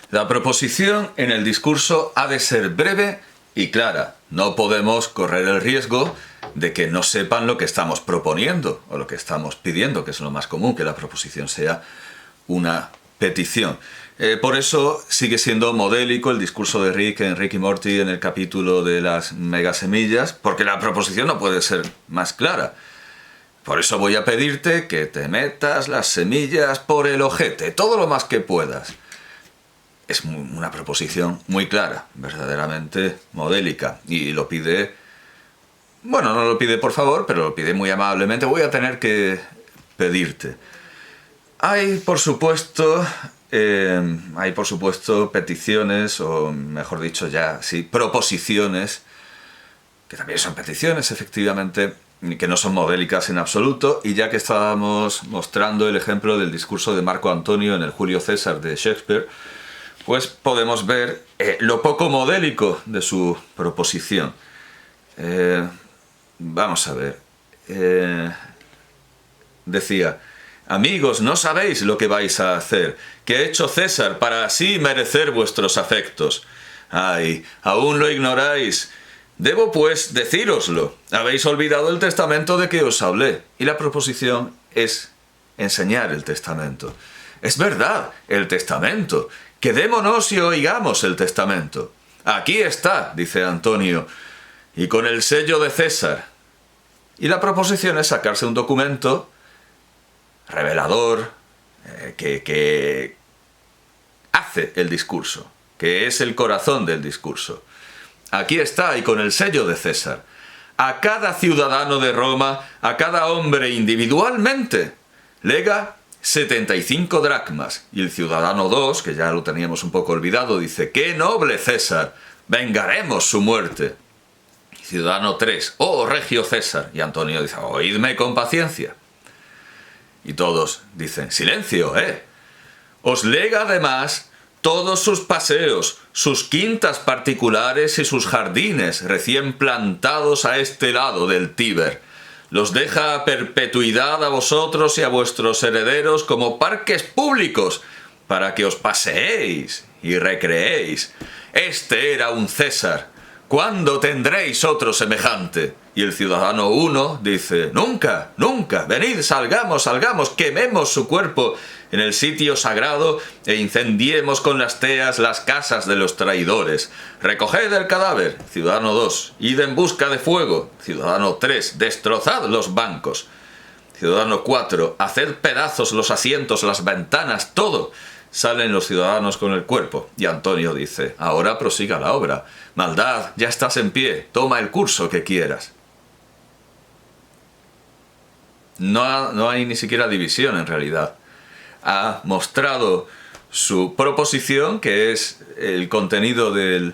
La proposición en el discurso ha de ser breve y clara. No podemos correr el riesgo de que no sepan lo que estamos proponiendo o lo que estamos pidiendo, que es lo más común, que la proposición sea una petición. Por eso sigue siendo modélico el discurso de Rick en Rick y Morty en el capítulo de las megasemillas, porque la proposición no puede ser más clara. Por eso voy a pedirte que te metas las semillas por el ojete, todo lo más que puedas. Es una proposición muy clara, verdaderamente modélica, y lo pide, bueno, no lo pide por favor, pero lo pide muy amablemente. Voy a tener que pedirte. Hay, por supuesto, peticiones, o mejor dicho ya, sí, proposiciones, que también son peticiones, efectivamente, que no son modélicas en absoluto, y ya que estábamos mostrando el ejemplo del discurso de Marco Antonio en el Julio César de Shakespeare, pues podemos ver lo poco modélico de su proposición. Vamos a ver. Decía: amigos, no sabéis lo que vais a hacer, que ha hecho César para así merecer vuestros afectos. Ay, aún lo ignoráis. Debo pues decíroslo. Habéis olvidado el testamento de que os hablé. Y la proposición es enseñar el testamento. Es verdad, el testamento. Quedémonos y oigamos el testamento. Aquí está, dice Antonio, y con el sello de César. Y la proposición es sacarse un documento revelador que hace el discurso, que es el corazón del discurso. Aquí está, y con el sello de César. A cada ciudadano de Roma, a cada hombre individualmente, lega 75 dracmas. Y el ciudadano 2, que ya lo teníamos un poco olvidado, dice: ¡qué noble César! ¡Vengaremos su muerte! Y ciudadano 3, ¡oh regio César! Y Antonio dice: oídme con paciencia. Y todos dicen: silencio, Os lega además todos sus paseos, sus quintas particulares y sus jardines recién plantados a este lado del Tíber. Los deja a perpetuidad a vosotros y a vuestros herederos como parques públicos, para que os paseéis y recreéis. Este era un César. ¿Cuándo tendréis otro semejante? Y el ciudadano 1 dice: nunca, nunca. Venid, salgamos, quememos su cuerpo en el sitio sagrado e incendiemos con las teas las casas de los traidores. Recoged el cadáver. Ciudadano 2, id en busca de fuego. Ciudadano 3, destrozad los bancos. Ciudadano 4, haced pedazos los asientos, las ventanas, todo. Salen los ciudadanos con el cuerpo, y Antonio dice: ahora prosiga la obra. Maldad, ya estás en pie, toma el curso que quieras. No hay ni siquiera división en realidad. Ha mostrado su proposición, que es el contenido del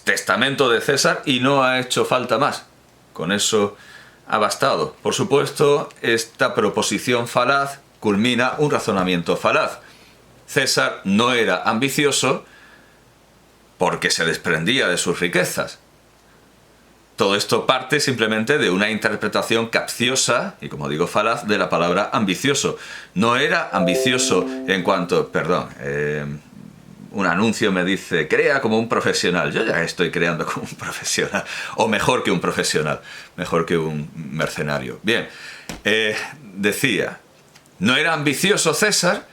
testamento de César, y no ha hecho falta más. Con eso ha bastado. Por supuesto, esta proposición falaz culmina un razonamiento falaz. César no era ambicioso porque se desprendía de sus riquezas. Todo esto parte simplemente de una interpretación capciosa, y como digo falaz, de la palabra ambicioso. No era ambicioso en cuanto... un anuncio me dice: crea como un profesional. Yo ya estoy creando como un profesional, o mejor que un profesional, mejor que un mercenario. Bien, decía, no era ambicioso César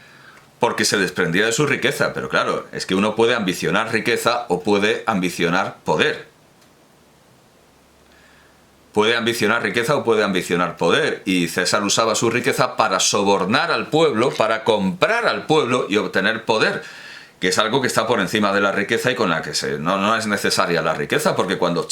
porque se desprendía de su riqueza, pero claro, es que uno puede ambicionar riqueza o puede ambicionar poder. Puede ambicionar riqueza o puede ambicionar poder, y César usaba su riqueza para sobornar al pueblo, para comprar al pueblo y obtener poder, que es algo que está por encima de la riqueza y con la que no es necesaria la riqueza, porque cuando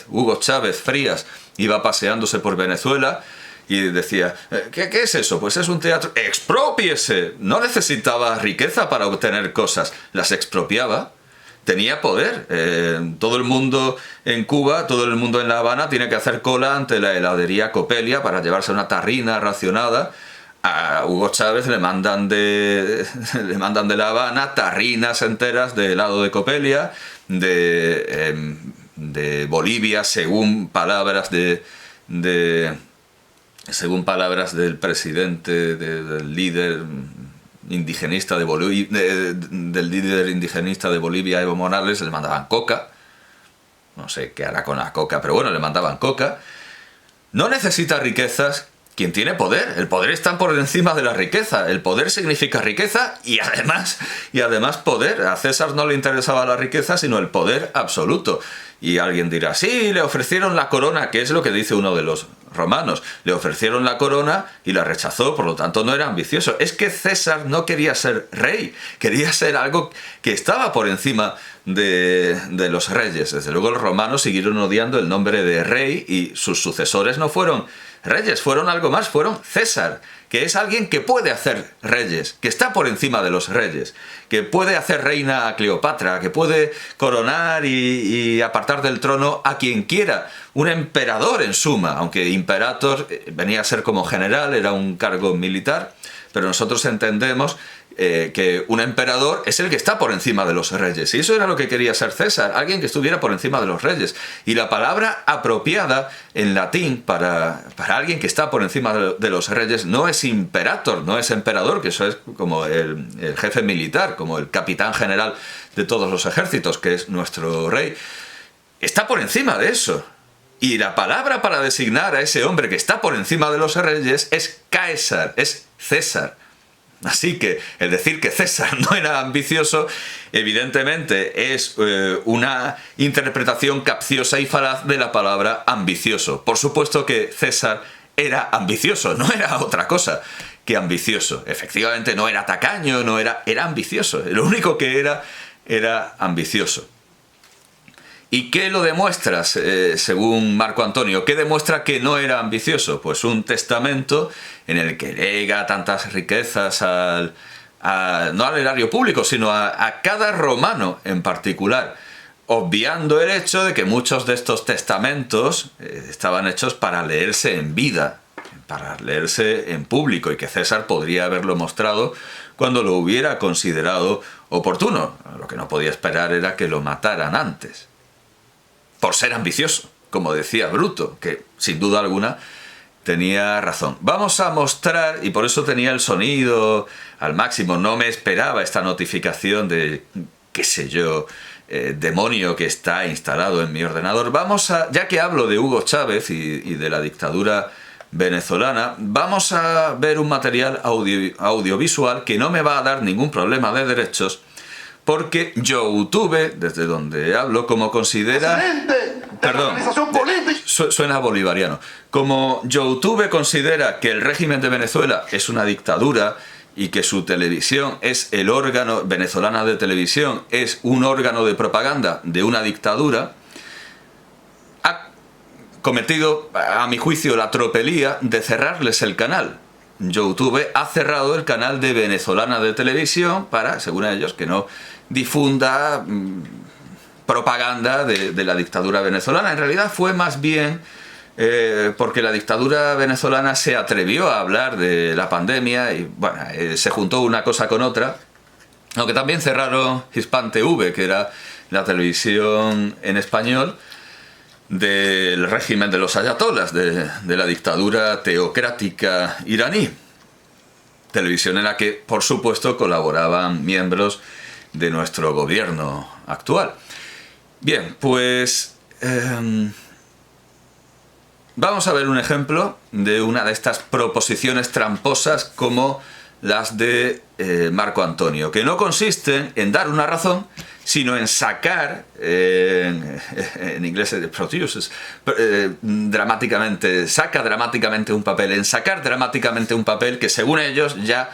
Hugo Chávez Frías, iba paseándose por Venezuela y decía: ¿qué es eso? Pues es un teatro. ¡Exprópiese! No necesitaba riqueza para obtener cosas, las expropiaba. Tenía poder. Todo el mundo en Cuba, todo el mundo en La Habana tiene que hacer cola ante la heladería Copelia para llevarse una tarrina racionada. A Hugo Chávez le mandan de La Habana tarrinas enteras de helado de Copelia, de Bolivia, según palabras del presidente, del líder indigenista de del líder indigenista de Bolivia, Evo Morales, le mandaban coca. No sé qué hará con la coca, pero bueno, le mandaban coca. No necesita riquezas quien tiene poder. El poder está por encima de la riqueza. El poder significa riqueza y además poder. A César no le interesaba la riqueza, sino el poder absoluto. Y alguien dirá, sí, le ofrecieron la corona, que es lo que dice uno de los romanos. Le ofrecieron la corona y la rechazó, por lo tanto no era ambicioso. Es que César no quería ser rey, quería ser algo que estaba por encima de los reyes. Desde luego los romanos siguieron odiando el nombre de rey y sus sucesores no fueron reyes, fueron algo más, fueron César, que es alguien que puede hacer reyes, que está por encima de los reyes, que puede hacer reina a Cleopatra, que puede coronar y apartar del trono a quien quiera, un emperador en suma, aunque imperator venía a ser como general, era un cargo militar, pero nosotros entendemos que un emperador es el que está por encima de los reyes. Y eso era lo que quería ser César, alguien que estuviera por encima de los reyes. Y la palabra apropiada en latín para alguien que está por encima de los reyes no es imperator, no es emperador, que eso es como el jefe militar, como el capitán general de todos los ejércitos, que es nuestro rey. Está por encima de eso. Y la palabra para designar a ese hombre que está por encima de los reyes es Caesar, es César. Así que el decir que César no era ambicioso, evidentemente es una interpretación capciosa y falaz de la palabra ambicioso. Por supuesto que César era ambicioso, no era otra cosa que ambicioso. Efectivamente no era tacaño, era ambicioso. Lo único que era ambicioso. ¿Y qué lo demuestra, según Marco Antonio? ¿Qué demuestra que no era ambicioso? Pues un testamento en el que lega tantas riquezas no al erario público, sino a cada romano en particular, obviando el hecho de que muchos de estos testamentos estaban hechos para leerse en vida, para leerse en público, y que César podría haberlo mostrado cuando lo hubiera considerado oportuno. Lo que no podía esperar era que lo mataran antes, por ser ambicioso, como decía Bruto, que sin duda alguna tenía razón. Vamos a mostrar, y por eso tenía el sonido al máximo, no me esperaba esta notificación de, qué sé yo, demonio que está instalado en mi ordenador. Ya que hablo de Hugo Chávez y de la dictadura venezolana, vamos a ver un material audiovisual que no me va a dar ningún problema de derechos, porque YouTube, desde donde hablo, como considera... Perdón, suena bolivariano. Como YouTube considera que el régimen de Venezuela es una dictadura y que su televisión es el órgano venezolana de televisión, es un órgano de propaganda de una dictadura, ha cometido, a mi juicio, la tropelía de cerrarles el canal. YouTube ha cerrado el canal de Venezolana de Televisión para, según ellos, que no difunda propaganda de la dictadura venezolana. En realidad fue más bien porque la dictadura venezolana se atrevió a hablar de la pandemia y bueno, se juntó una cosa con otra, aunque también cerraron Hispan TV, que era la televisión en español del régimen de los ayatolás, de la dictadura teocrática iraní. Televisión en la que, por supuesto, colaboraban miembros de nuestro gobierno actual. Bien, pues vamos a ver un ejemplo de una de estas proposiciones tramposas como las de Marco Antonio, que no consisten en dar una razón, sino en sacar, en inglés produces, dramáticamente, saca dramáticamente un papel, en sacar dramáticamente un papel que según ellos ya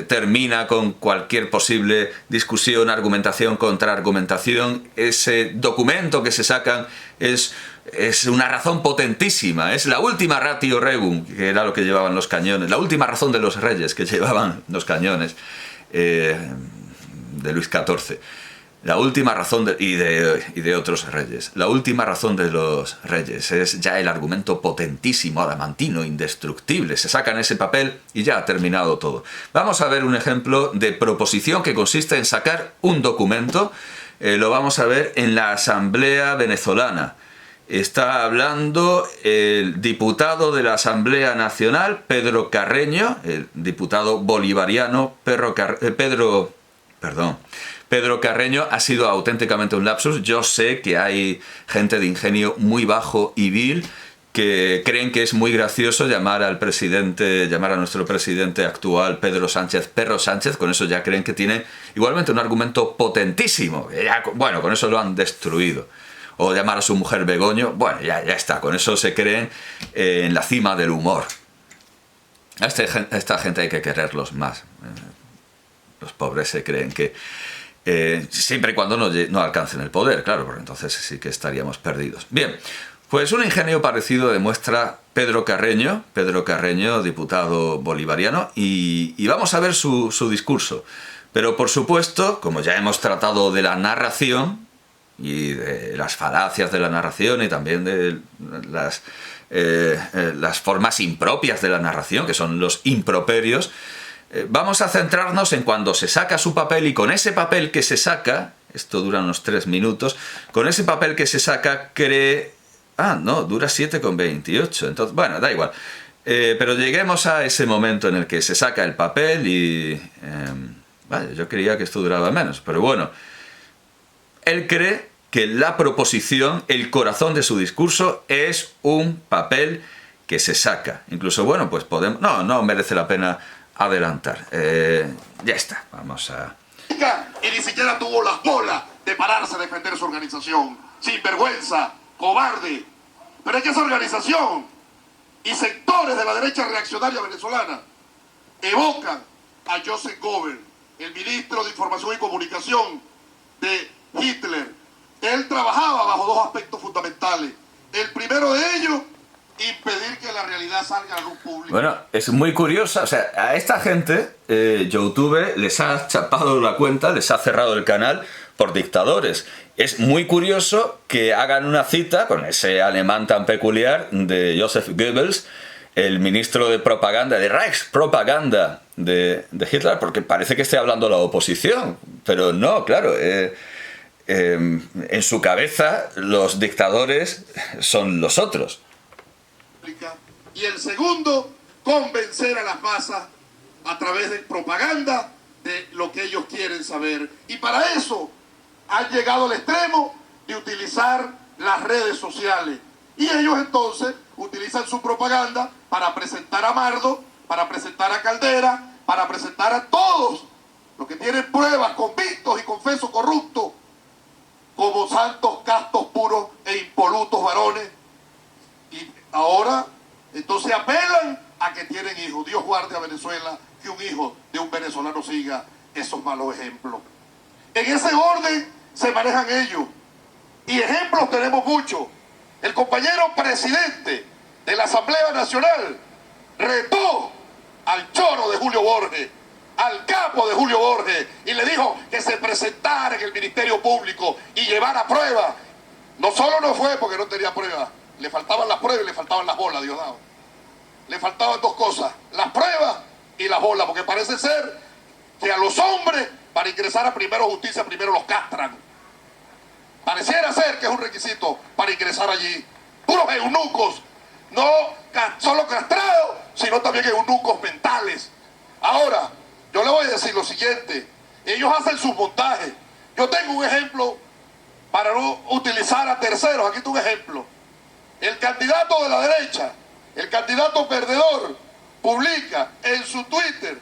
termina con cualquier posible discusión, argumentación, contraargumentación. Ese documento que se sacan es una razón potentísima, es la última ratio regum, que era lo que llevaban los cañones, la última razón de los reyes que llevaban los cañones de Luis XIV. La última razón y de otros reyes. La última razón de los reyes es ya el argumento potentísimo, adamantino, indestructible. Se sacan ese papel y ya ha terminado todo. Vamos a ver un ejemplo de proposición que consiste en sacar un documento. Lo vamos a ver en la Asamblea Venezolana. Está hablando el diputado de la Asamblea Nacional, Pedro Carreño, el diputado bolivariano Pedro Carreño. Ha sido auténticamente un lapsus. Yo sé que hay gente de ingenio muy bajo y vil que creen que es muy gracioso llamar a nuestro presidente actual, Pedro Sánchez, Perro Sánchez. Con eso ya creen que tienen igualmente un argumento potentísimo. Bueno, con eso lo han destruido. O llamar a su mujer Begoño. Bueno, ya está. Con eso se creen en la cima del humor. A esta gente hay que quererlos más. Los pobres se creen que siempre y cuando no alcancen el poder, claro, porque entonces sí que estaríamos perdidos. Bien, pues un ingenio parecido demuestra Pedro Carreño, diputado bolivariano, y vamos a ver su discurso. Pero por supuesto, como ya hemos tratado de la narración y de las falacias de la narración y también de las formas impropias de la narración, que son los improperios, vamos a centrarnos en cuando se saca su papel, y con ese papel que se saca, esto dura unos 3 minutos, con ese papel que se saca cree... Ah, no, dura 7,28, entonces, bueno, da igual. Pero lleguemos a ese momento en el que se saca el papel y... vale, yo creía que esto duraba menos, pero bueno. Él cree que la proposición, el corazón de su discurso, es un papel que se saca. Incluso, bueno, pues podemos... No merece la pena adelantar. Ya está, vamos a... Y ni siquiera tuvo las bolas de pararse a defender su organización. Sin vergüenza, cobarde. Pero es que esa organización y sectores de la derecha reaccionaria venezolana evocan a Joseph Goebbels, el ministro de Información y Comunicación de Hitler. Él trabajaba bajo 2 aspectos fundamentales. El primero de ellos, impedir que la realidad salga a la luz pública. Bueno, es muy curiosa. O sea, a esta gente, YouTube les ha chapado la cuenta, les ha cerrado el canal por dictadores. Es muy curioso que hagan una cita con ese alemán tan peculiar de Joseph Goebbels, el ministro de propaganda, de Reichspropaganda de Hitler, porque parece que esté hablando la oposición. Pero no, claro... en su cabeza los dictadores son los otros. Y el segundo, convencer a las masas a través de propaganda de lo que ellos quieren saber. Y para eso han llegado al extremo de utilizar las redes sociales. Y ellos entonces utilizan su propaganda para presentar a Mardo, para presentar a Caldera, para presentar a todos los que tienen pruebas, convictos y confesos corruptos, como santos, castos, puros e impolutos varones. Y ahora, entonces apelan a que tienen hijos. Dios guarde a Venezuela que un hijo de un venezolano siga esos malos ejemplos. En ese orden se manejan ellos. Y ejemplos tenemos muchos. El compañero presidente de la Asamblea Nacional retó al choro de Julio Borges, al capo de Julio Borges, y le dijo que se presentara en el Ministerio Público y llevara pruebas. No solo no fue porque no tenía pruebas, le faltaban las pruebas y le faltaban las bolas, Diosdado. Le faltaban 2 cosas, las pruebas y las bolas, porque parece ser que a los hombres, para ingresar a Primero Justicia, primero los castran. Pareciera ser que es un requisito para ingresar allí. Puros eunucos, no solo castrados, sino también eunucos mentales. Ahora, yo le voy a decir lo siguiente, ellos hacen sus montajes. Yo tengo un ejemplo para no utilizar a terceros, aquí tengo un ejemplo. El candidato de la derecha, el candidato perdedor, publica en su Twitter: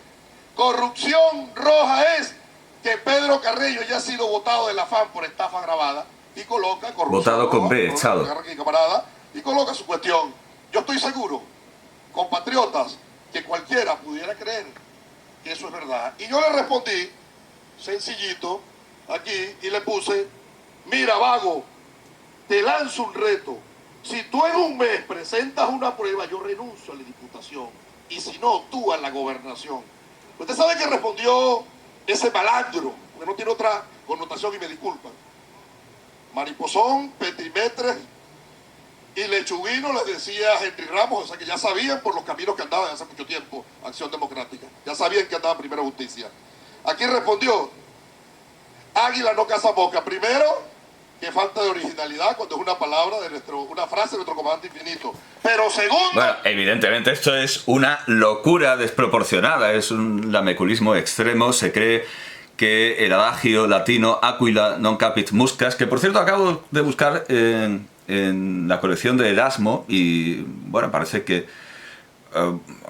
corrupción roja es que Pedro Carreño ya ha sido votado de la FAN por estafa grabada, y coloca corrupción Votado con roja, B, echado. aquí, camarada, y coloca su cuestión. Yo estoy seguro, compatriotas, que cualquiera pudiera creer que eso es verdad. Y yo le respondí, sencillito, aquí, y le puse: mira, vago, te lanzo un reto. Si tú en un mes presentas una prueba, yo renuncio a la diputación. Y si no, tú a la gobernación. Usted sabe que respondió ese malandro, porque no tiene otra connotación, y me disculpan. Mariposón, petimetres y lechuguino, les decía a Henry Ramos, o sea que ya sabían por los caminos que andaban hace mucho tiempo, Acción Democrática. Ya sabían que andaba Primero Justicia. Aquí respondió: águila no caza mosca. Primero, Qué falta de originalidad cuando es una palabra de una frase de nuestro comandante infinito. Pero segundo... Bueno, evidentemente esto es una locura desproporcionada, es un lameculismo extremo. Se cree que el adagio latino Aquila non capit muscas, que por cierto acabo de buscar en la colección de Erasmo y bueno, parece que...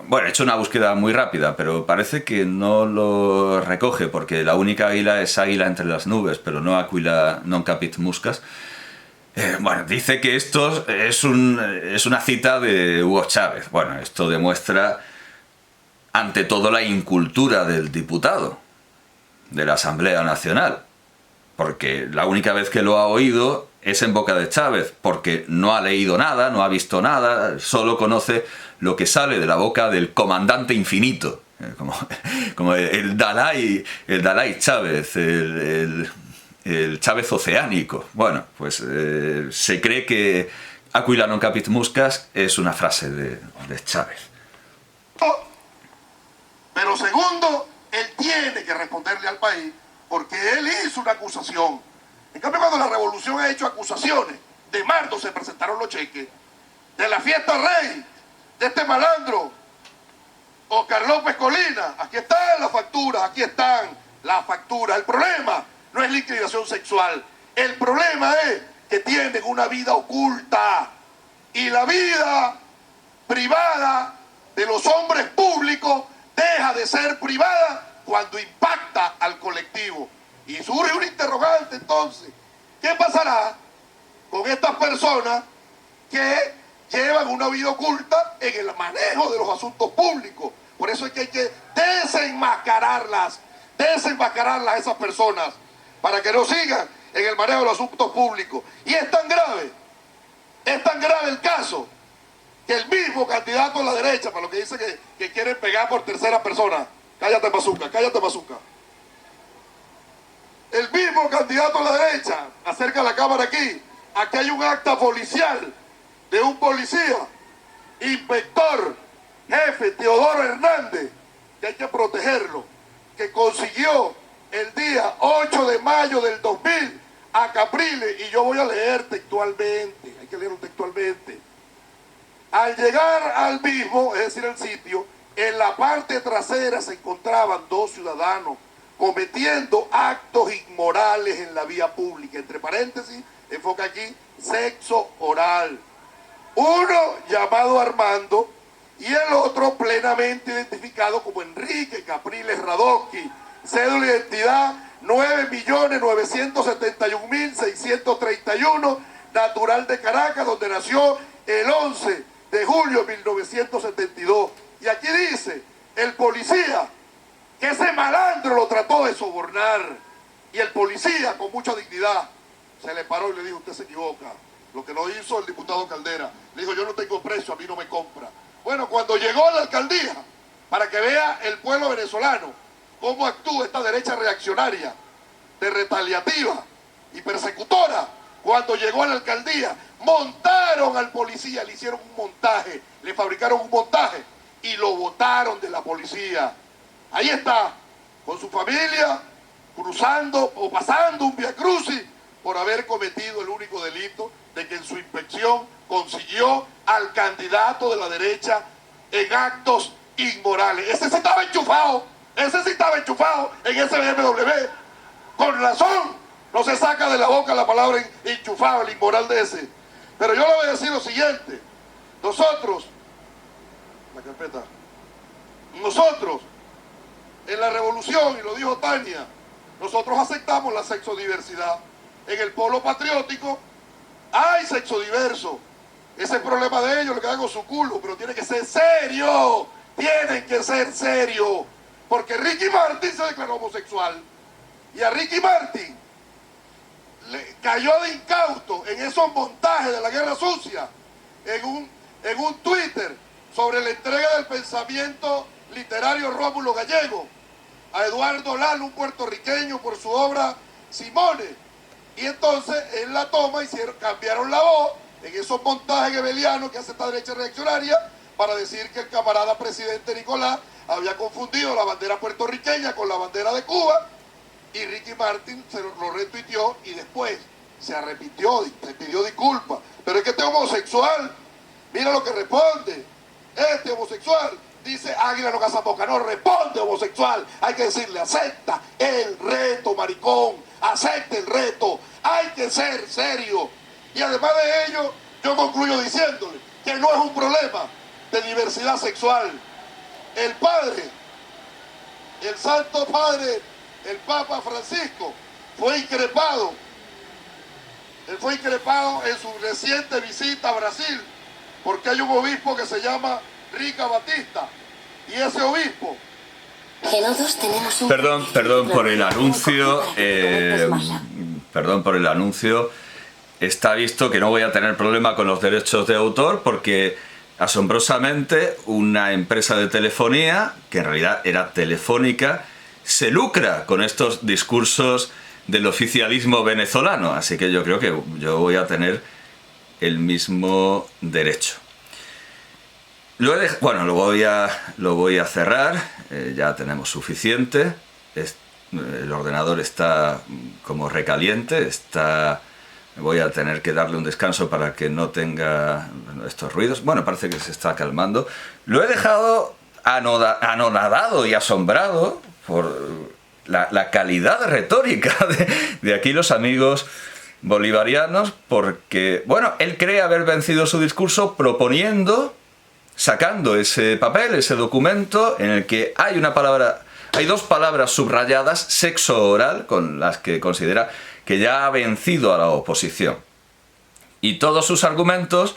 bueno, he hecho una búsqueda muy rápida, pero parece que no lo recoge, porque la única águila es águila entre las nubes, pero no Aquila non capit muscas. Bueno, dice que esto es una cita de Hugo Chávez. Bueno, esto demuestra ante todo la incultura del diputado de la Asamblea Nacional, porque la única vez que lo ha oído es en boca de Chávez, porque no ha leído nada, no ha visto nada, solo conoce lo que sale de la boca del comandante infinito, como el Dalai Chávez, el Chávez oceánico. Bueno, pues se cree que Aquila non capit muscas es una frase de Chávez. Pero segundo, él tiene que responderle al país porque él hizo una acusación. En cambio, cuando la revolución ha hecho acusaciones, de marzo se presentaron los cheques, de la fiesta rey, de este malandro, Oscar López Colina, aquí están las facturas, aquí están las facturas. El problema no es la inclinación sexual, el problema es que tienen una vida oculta y la vida privada de los hombres públicos deja de ser privada cuando impacta al colectivo. Y surge un interrogante entonces, ¿qué pasará con estas personas que llevan una vida oculta en el manejo de los asuntos públicos? Por eso es que hay que desenmascararlas a esas personas, para que no sigan en el manejo de los asuntos públicos. Y es tan grave el caso, que el mismo candidato a la derecha, para lo que dice que quieren pegar por tercera persona, cállate Mazuca, el mismo candidato a la derecha, acerca la cámara aquí hay un acta policial de un policía, inspector jefe Teodoro Hernández, que hay que protegerlo, que consiguió el día 8 de mayo del 2000 a Capriles, y yo voy a leer textualmente, hay que leerlo textualmente. Al llegar al mismo, es decir, el sitio, en la parte trasera se encontraban dos ciudadanos cometiendo actos inmorales en la vía pública. Entre paréntesis, enfoca aquí, sexo oral. Uno llamado Armando y el otro plenamente identificado como Enrique Capriles Radosky, cédula de identidad 9.971.631, natural de Caracas, donde nació el 11 de julio de 1972. Y aquí dice, el policía, que ese malandro lo trató de sobornar, y el policía con mucha dignidad se le paró y le dijo, usted se equivoca. Lo que no hizo el diputado Caldera, le dijo, yo no tengo precio, a mí no me compra. Bueno, cuando llegó a la alcaldía, para que vea el pueblo venezolano cómo actúa esta derecha reaccionaria, de retaliativa y persecutora, cuando llegó a la alcaldía, montaron al policía, le hicieron un montaje, le fabricaron un montaje y lo botaron de la policía. Ahí está, con su familia, cruzando o pasando un viacrucis por haber cometido el único delito de que en su inspección consiguió al candidato de la derecha en actos inmorales. Ese sí estaba enchufado en ese BMW. Con razón no se saca de la boca la palabra enchufado, el inmoral de ese. Pero yo le voy a decir lo siguiente. Nosotros, en la revolución, y lo dijo Tania, nosotros aceptamos la sexodiversidad. En el polo patriótico hay sexo diverso. Ese es el problema de ellos, le quedan con su culo, pero tiene que ser serio. Tienen que ser serios. Porque Ricky Martin se declaró homosexual. Y a Ricky Martin le cayó de incauto en esos montajes de la guerra sucia, en un Twitter, sobre la entrega del pensamiento literario Rómulo Gallego a Eduardo Lalo, un puertorriqueño, por su obra Simone. Y entonces él la toma y cambiaron la voz en esos montajes gebelianos que hace esta derecha reaccionaria para decir que el camarada presidente Nicolás había confundido la bandera puertorriqueña con la bandera de Cuba, y Ricky Martin se lo retuiteó, y después se arrepintió, se pidió disculpas. Pero es que este homosexual, mira lo que responde. Este homosexual dice: águila no caza mosca. No responde, homosexual. Hay que decirle: acepta el reto, maricón. Acepta el reto. Hay que ser serio. Y además de ello, yo concluyo diciéndole que no es un problema de diversidad sexual. El padre, el Santo Padre, el Papa Francisco, fue increpado. Él fue increpado en su reciente visita a Brasil, porque hay un obispo que se llama Rica Batista, y ese obispo... Perdón por el anuncio, perdón por el anuncio. Está visto que no voy a tener problema con los derechos de autor, porque asombrosamente una empresa de telefonía, que en realidad era Telefónica, se lucra con estos discursos del oficialismo venezolano, así que yo creo que yo voy a tener el mismo derecho. Lo voy a cerrar, ya tenemos suficiente. El ordenador está como recaliente, voy a tener que darle un descanso para que no tenga estos ruidos. Bueno, parece que se está calmando. Lo he dejado anonadado y asombrado por la calidad retórica de aquí los amigos bolivarianos, porque, bueno, él cree haber vencido su discurso sacando ese papel, ese documento, en el que hay dos palabras subrayadas: sexo oral, con las que considera que ya ha vencido a la oposición. Y todos sus argumentos,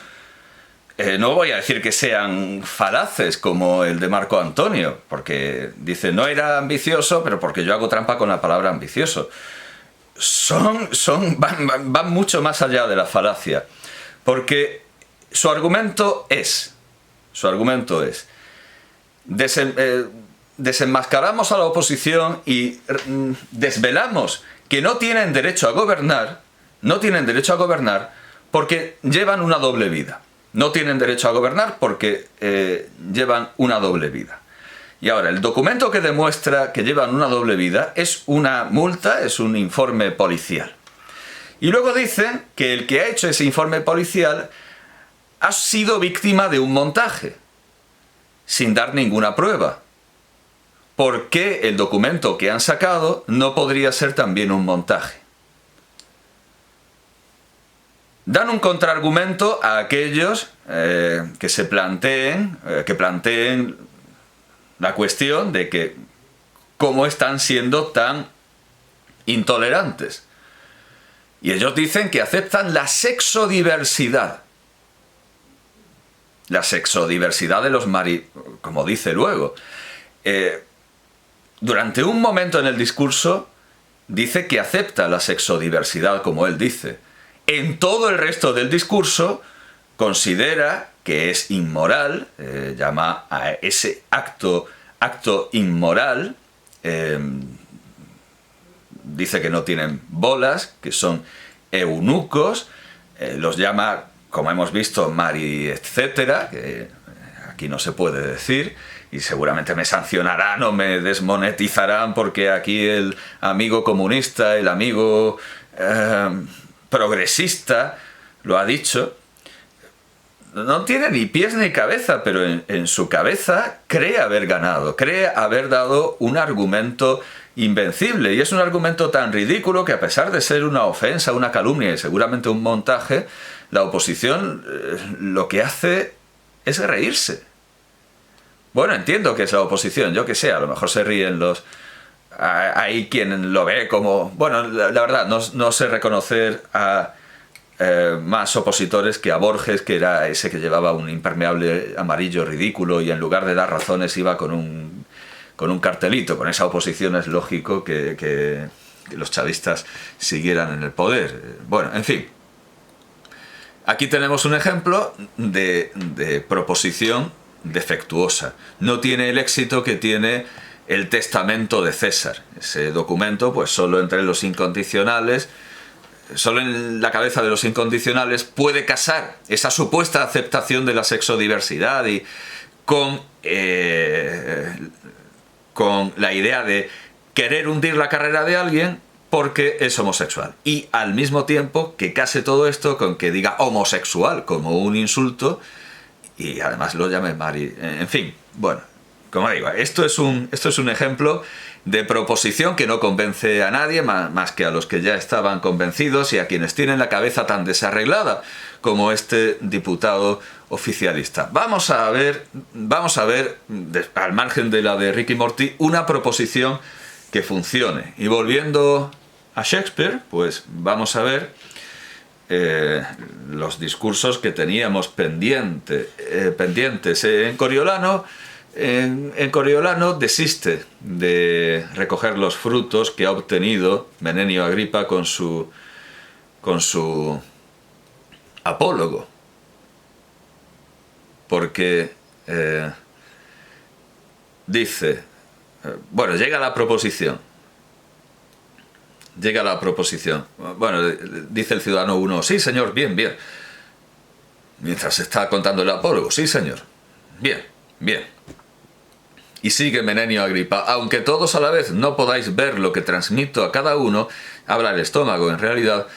no voy a decir que sean falaces como el de Marco Antonio, porque dice: no era ambicioso, pero porque yo hago trampa con la palabra ambicioso. Van mucho más allá de la falacia, porque su argumento es desenmascaramos a la oposición y desvelamos que no tienen derecho a gobernar porque llevan una doble vida. No tienen derecho a gobernar porque llevan una doble vida. Y ahora, el documento que demuestra que llevan una doble vida es una multa, es un informe policial. Y luego dicen que el que ha hecho ese informe policial ha sido víctima de un montaje, sin dar ninguna prueba. ¿Por qué el documento que han sacado no podría ser también un montaje? Dan un contraargumento a aquellos que planteen la cuestión de que cómo están siendo tan intolerantes. Y ellos dicen que aceptan la sexodiversidad. La sexodiversidad de los como dice luego. Durante un momento en el discurso dice que acepta la sexodiversidad, como él dice. En todo el resto del discurso considera que es inmoral, llama a ese acto inmoral, dice que no tienen bolas, que son eunucos, los llama, como hemos visto, mari, etcétera, que aquí no se puede decir, y seguramente me sancionarán o me desmonetizarán porque aquí el amigo comunista, el amigo progresista lo ha dicho. No tiene ni pies ni cabeza, pero en su cabeza cree haber ganado, cree haber dado un argumento invencible, y es un argumento tan ridículo que, a pesar de ser una ofensa, una calumnia y seguramente un montaje, la oposición lo que hace es reírse. Bueno, entiendo que es la oposición, yo que sé, a lo mejor se ríen los... Hay quien lo ve como... Bueno, la verdad, no sé reconocer a más opositores que a Borges, que era ese que llevaba un impermeable amarillo ridículo y en lugar de dar razones iba con un cartelito. Con esa oposición es lógico que los chavistas siguieran en el poder. Bueno, en fin. Aquí tenemos un ejemplo de proposición defectuosa. No tiene el éxito que tiene el testamento de César. Ese documento, pues solo entre los incondicionales, solo en la cabeza de los incondicionales puede casar esa supuesta aceptación de la sexodiversidad y con la idea de querer hundir la carrera de alguien porque es homosexual. Y al mismo tiempo que case todo esto con que diga homosexual como un insulto y además lo llame Mari. En fin, bueno, como digo, esto es un ejemplo de proposición que no convence a nadie más que a los que ya estaban convencidos y a quienes tienen la cabeza tan desarreglada como este diputado oficialista. Vamos a ver, al margen de la de Ricky Morty, una proposición que funcione. Y volviendo a Shakespeare, pues vamos a ver los discursos que teníamos pendientes. En Coriolano desiste de recoger los frutos que ha obtenido Menenio Agripa con su apólogo, porque dice, bueno, llega la proposición, bueno, dice el ciudadano 1, sí señor, bien, mientras está contando el apólogo, sí señor, bien. Y sigue Menenio Agripa, aunque todos a la vez no podáis ver lo que transmito a cada uno, habla el estómago en realidad,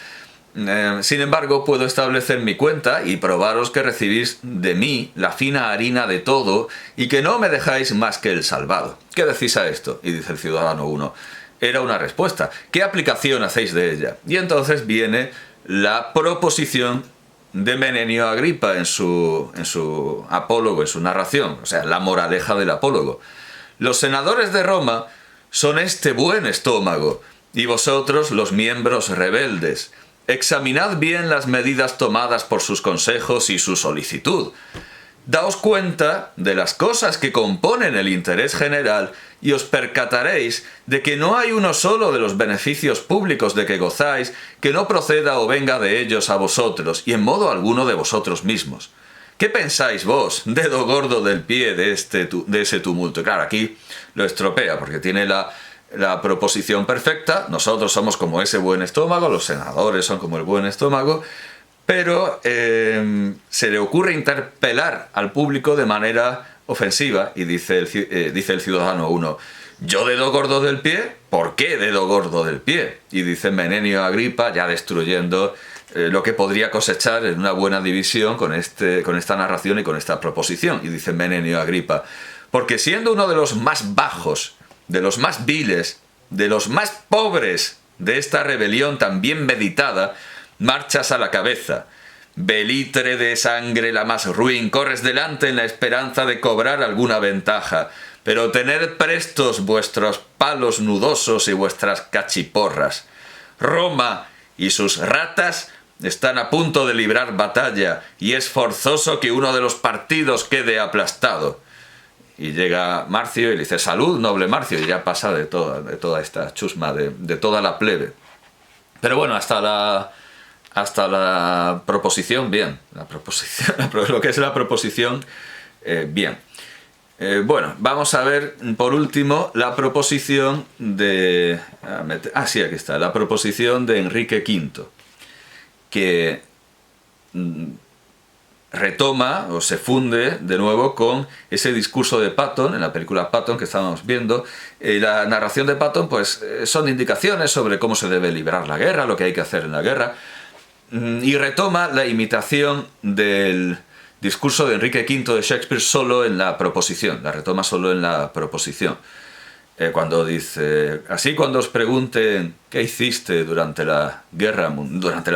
sin embargo puedo establecer mi cuenta y probaros que recibís de mí la fina harina de todo y que no me dejáis más que el salvado. ¿Qué decís a esto? Y dice el ciudadano 1, era una respuesta, ¿qué aplicación hacéis de ella? Y entonces viene la proposición de Menenio Agripa en su apólogo, en su narración, o sea, la moraleja del apólogo. Los senadores de Roma son este buen estómago, y vosotros los miembros rebeldes. Examinad bien las medidas tomadas por sus consejos y su solicitud. Daos cuenta de las cosas que componen el interés general y os percataréis de que no hay uno solo de los beneficios públicos de que gozáis que no proceda o venga de ellos a vosotros y en modo alguno de vosotros mismos. ¿Qué pensáis vos, dedo gordo del pie de ese tumulto? Claro, aquí lo estropea porque tiene la proposición perfecta, nosotros somos como ese buen estómago, los senadores son como el buen estómago, pero se le ocurre interpelar al público de manera ofensiva y dice el ciudadano 1, ¿yo dedo gordo del pie? ¿Por qué dedo gordo del pie? Y dice Menenio Agripa, ya destruyendo lo que podría cosechar en una buena división con esta narración y con esta proposición. Y dice Menenio Agripa, porque siendo uno de los más bajos, de los más viles, de los más pobres de esta rebelión tan bien meditada, marchas a la cabeza, belitre de sangre la más ruin, corres delante en la esperanza de cobrar alguna ventaja, pero tened prestos vuestros palos nudosos y vuestras cachiporras. Roma y sus ratas están a punto de librar batalla, y es forzoso que uno de los partidos quede aplastado. Y llega Marcio y le dice, salud, noble Marcio, y ya pasa de toda esta chusma, de toda la plebe. Pero bueno, hasta la proposición, bien. Lo que es la proposición, bien. Bueno, vamos a ver, por último, la proposición de... sí, aquí está. La proposición de Enrique V, que retoma o se funde de nuevo con ese discurso de Patton, en la película Patton que estábamos viendo. La narración de Patton, pues, son indicaciones sobre cómo se debe librar la guerra, lo que hay que hacer en la guerra, y retoma la imitación del discurso de Enrique V de Shakespeare solo en la proposición, la retoma solo en la proposición. Cuando dice, así cuando os pregunten qué hiciste durante la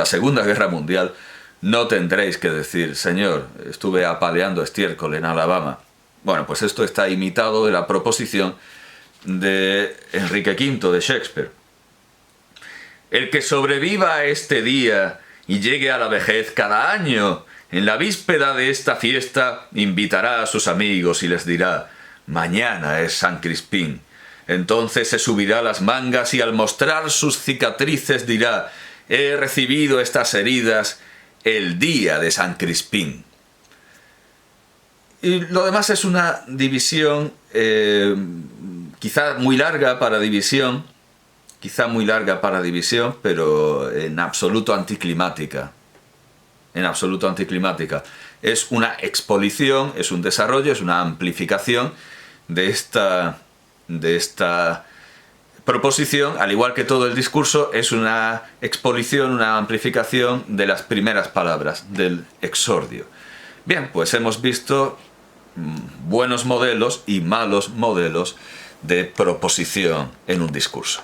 Segunda Guerra Mundial, no tendréis que decir, señor, estuve apaleando estiércol en Alabama. Bueno, pues esto está imitado de la proposición de Enrique V de Shakespeare. El que sobreviva a este día y llegue a la vejez cada año, en la víspera de esta fiesta, invitará a sus amigos y les dirá, mañana es San Crispín. Entonces se subirá las mangas y al mostrar sus cicatrices dirá, he recibido estas heridas el día de San Crispín. Y lo demás es una división quizá muy larga para división, pero en absoluto anticlimática. Es una expolición, es un desarrollo, es una amplificación de esta proposición, al igual que todo el discurso, es una exposición, una amplificación de las primeras palabras del exordio. Bien, pues hemos visto buenos modelos y malos modelos de proposición en un discurso.